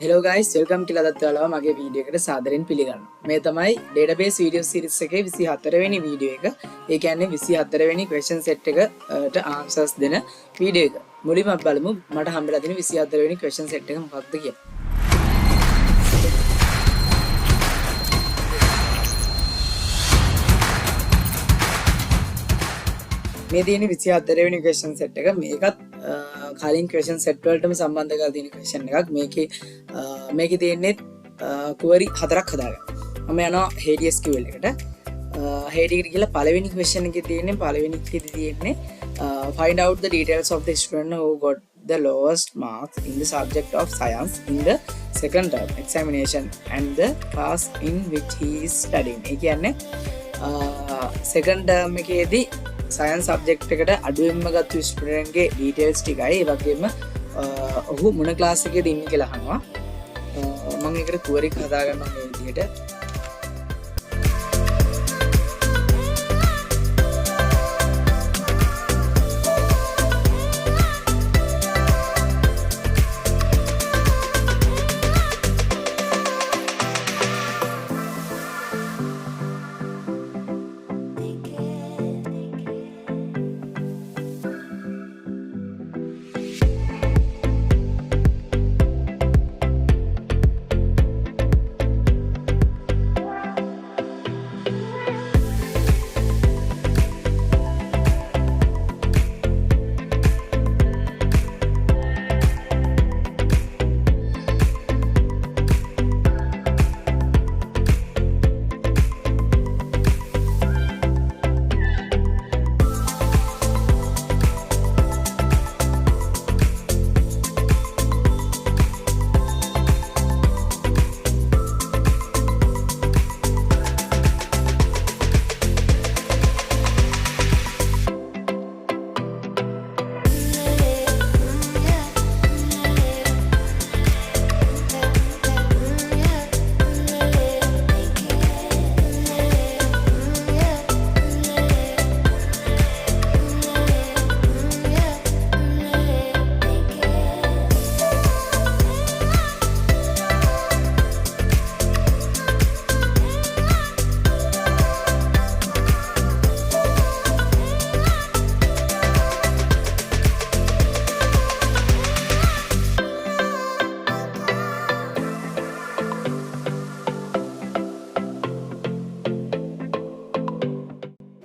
Hello guys, welcome to ලදත් ඔයාලව මගේ video එකට සාදරයෙන් පිළිගන්නවා. මේ තමයි database video series එකේ 24 වෙනි වීඩියෝ එක. ඒ කියන්නේ 24 වෙනි question set එකට answers දෙන වීඩියෝ එක. මුලින්ම අපි බලමු මට හම්බෙලා තියෙන 24 වෙනි question set එක මොකක්ද කියලා. මේ තියෙන 24 වෙනි question set එක මේකත් කලින් question set වලටම සම්බන්ධ කරලා තියෙන question එකක්. මේකේ තියෙන්නේ query හතරක් හදාගන්න. මම යනවා HDSQL එකට. HDSQL එකට ගිහලා පළවෙනි question එකේ තියෙන්නේ find out the details of the student who got the lowest marks in the subject of science in the second term examination and the class in which he is studying. ඒ කියන්නේ second term එකේදී science subject එකට අඩුවෙන්ම ගත්ත student ගේ details ටිකයි ඒ වගේම ඔහු මොන class එකේද ඉන්නේ කියලා අහනවා. මම ඒකට query එක හදා ගන්නවා මේ විදිහට.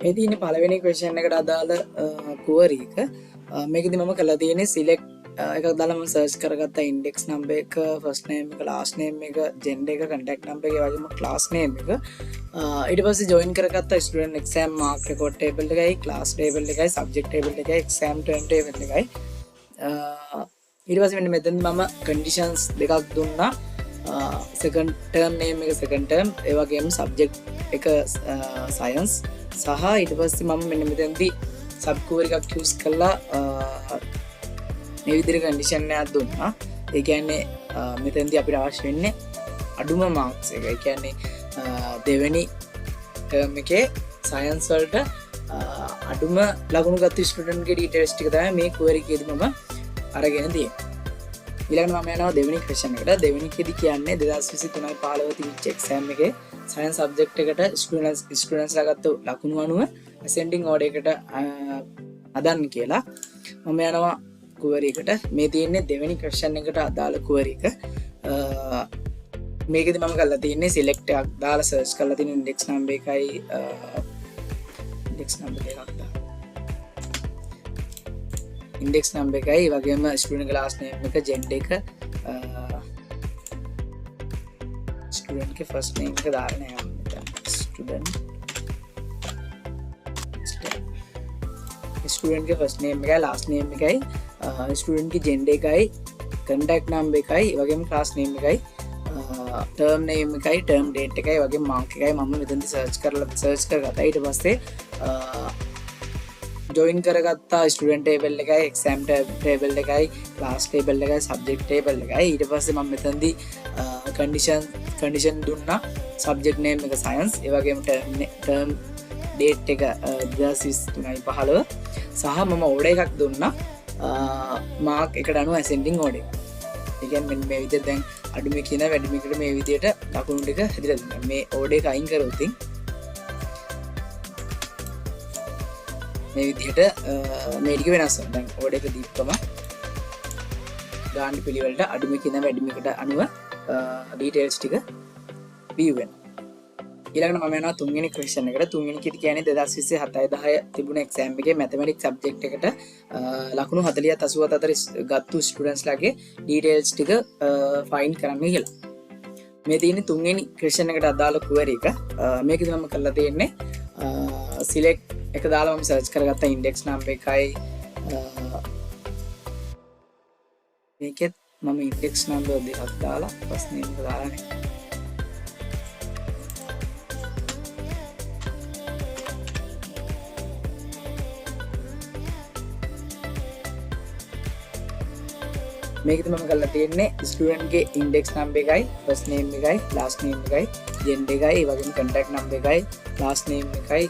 මේ තියෙන්නේ පළවෙනි question එකට අදාළ query එක. මේකෙදි මම කරලා තියෙන්නේ select එකක් දාලා මම search කරගත්තා index number එක, first name එක, last name එක, gender එක, contact number එක, ඒ වගේම class name එක. ඊට පස්සේ join කරගත්තා student exam mark record table එකයි, class table එකයි, subject table එකයි, exam term table එකයි. ඊට පස්සේ මෙන්න මෙතනදි මම conditions දෙකක් දුන්නා. second term name එක second term, ඒ වගේම subject එක science සහ ඊට පස්සේ මම මෙන්න මෙතනදී sub query එකක් use කළා මේ විදිහට condition එකක් දුන්නා. ඒ කියන්නේ මෙතනදී අපිට අවශ්‍ය වෙන්නේ අඩුම marks එක. ඒ කියන්නේ දෙවෙනි term එකේ science වලට අඩුම ලකුණු ගත්ත student ගේ details ටික තමයි මේ query එකේදී මම අරගෙන තියෙන්නේ. ඊළඟට මම යනවා දෙවෙනි question එකට. දෙවෙනි එකේදී කියන්නේ 2023-15 තිබිච්ච exam එකේ science subject එකට students ලා ගත්ත ලකුණු අනුව ascending order එකට අදන්න කියලා. මම යනවා query එකට. මේ තියෙන්නේ දෙවෙනි question එකට අදාළ query එක. මේකෙදි මම කරලා තියෙන්නේ select එකක් දාලා search කරලා තියෙන index number එකයි index number එකක් දාලා index number එකයි වගේම student class name එක, gender එක, student के first name का दारने हैं student के first name का last name का ही student की gender का ही contact number का ही वगैरह class name का ही term name का ही term date का ही वगैरह mark का ही मम्मी मितंदी search कर करता है इट बस से join කරගත්තා student table එකයි, exam table එකයි, class table එකයි, subject table එකයි. ඊට පස්සේ මම මෙතනදී condition දුන්නා. subject name එක science, ඒ වගේම term date එක 2023-15 සහ මම order එකක් දුන්නා mark එකට අනුව ascending order එක. ඒ කියන්නේ මෙන්න මේ විදිහට දැන් අඩුමේ කියන වැඩිමේකට මේ විදිහට ලකුණු ටික හැදිලා තියෙනවා. මේ ඕඩර් එක අයින් කරොත් මේ විදිහට මේ ටික වෙනස් වෙනවා. දැන් ඕඩර් එක දීප්පම ගාන පිළිවෙලට අඩුමේ කියන වැඩිමේකට අනුව ඩීටේල්ස් ටික view වෙනවා. ඊළඟට මම යනවා තුන්වෙනි ක්වෙස්චන් එකට. තුන්වෙනි කීට කියන්නේ 2020 7 10 තිබුණ එක්සෑම් එකේ මැතමැටික්ස් සබ්ජෙක්ට් එකට ලකුණු 40 80 අතර ගත්තු ස්ටුඩන්ට්ස් ලාගේ ඩීටේල්ස් ටික ෆයින්ඩ් කරන්න කියලා. මේ තියෙන්නේ තුන්වෙනි ක්වෙස්චන් එකට අදාළ query එක. මේකද මම කරලා තියෙන්නේ select එක දාලා මම සර්ච් කරගත්ත ඉන්ඩෙක්ස් නම්බර් එකයි මේකෙත් මම ඉන්ඩෙක්ස් නම්බර් දෙකක් දාලා ෆස්ට් නේම් එක දාලානේ. මේකද මම කරලා තියෙන්නේ ස්ටුඩන්ට් ගේ ඉන්ඩෙක්ස් නම්බර් එකයි ෆස්ට් නේම් එකයි ලාස්ට් නේම් එකයි ජෙන්ඩර් එකයි ඒ වගේම කන්ටැක්ට් නම්බර් එකයි ලාස්ට් නේම් එකයි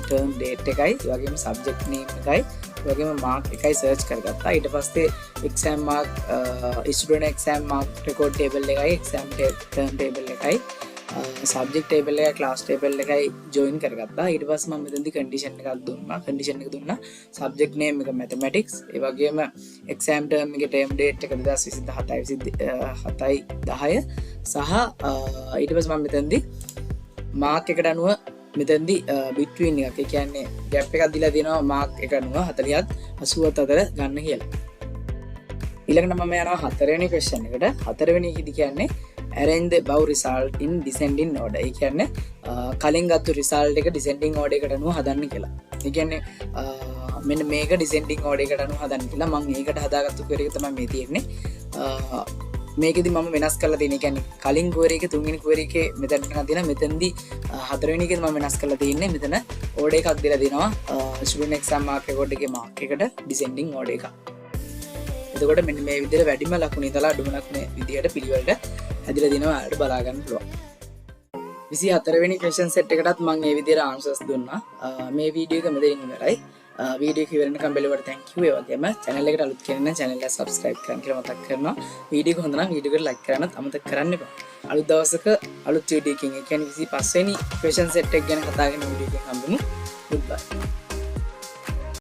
ටර්ම් ඩේට් එකයි ඒ වගේම සබ්ජෙක්ට් නේම් එකයි ඒ වගේම මාර්ක් එකයි සර්ච් කරගත්තා. ඊට පස්සේ exam Mark student exam Mark record table එකයි එක්සෑම් ටර්ම් ටේබල් එකයි සබ්ජෙක්ට් ටේබල් එකයි ක්ලාස් ටේබල් එකයි ජොයින් කරගත්තා. ඊට පස්සේ මම මෙතනදී කන්ඩිෂන් එකක් දුන්නා. කන්ඩිෂන් එක දුන්නා සබ්ජෙක්ට් නේම් එක මැතමැටික්ස් ඒ වගේම එක්සෑම් ටර්ම් එකේ ටර්ම් ඩේට් එක 2027 7/10 සහ ඊට පස්සේ මම මෙතනදී මාර්ක් එකට අනුව මෙතනදී බිට්වීන් එකක් ඒ කියන්නේ ગેප් එකක් දීලා දෙනවා මාර්ක් එක අනුව 40ත් 80ත් අතර ගන්න කියලා. ඊළඟට මම යනවා හතරවෙනි ක්වෙස්චන් එකට. හතරවෙනි ඉදි කියන්නේ arrange the above result in descending order. ඒ කියන්නේ කලින් ගත්තු result එක descending order එකට අනුව හදන්න කියලා. ඒ කියන්නේ මෙන්න මේක descending order එකට අනුව හදන්න කියලා. මම මේකට හදාගත්තු query එක තමයි මේ තියෙන්නේ. මේකෙදි මම වෙනස් කරලා තියෙන්නේ. කියන්නේ කලින් query එකේ තුන්වෙනි query එකේ මෙතන තියෙන මෙතනදී හතරවෙනි එකේ මම වෙනස් කරලා තියෙන්නේ. මෙතන order එකක් දීලා දෙනවා student exam mark record එකේ mark එකට descending order එකක්. එතකොට මෙන්න මේ විදිහට වැඩිම ලකුණු ඉඳලා අඩුම ලකුණේ විදිහට පිළිවෙලට හැදිලා දිනවා ඔයාලට බලා ගන්න පුළුවන්. 24 වෙනි ක්වෙස්චන් සෙට් එකටත් මම මේ විදිහට ආන්සර්ස් දුන්නා. මේ වීඩියෝ එක මෙතනින් ඉවරයි. වීඩියෝ එක ඉවරනකම් බැලුවට thank you. ඒ වගේම channel එකට අලුත් කෙනෙක් නම් channel එක subscribe කරන්න කියලා මතක් කරනවා. වීඩියෝ එක හොඳ නම් වීඩියෝ එකට like කරන්නත් අමතක කරන්න එපා. අලුත් දවසක අලුත් වීඩියෝ එකකින් ඒ කියන්නේ 25 වෙනි ක්වෙස්චන් සෙට් එක ගැන කතා කරන වීඩියෝ එකකින් හම්බෙමු. goodbye.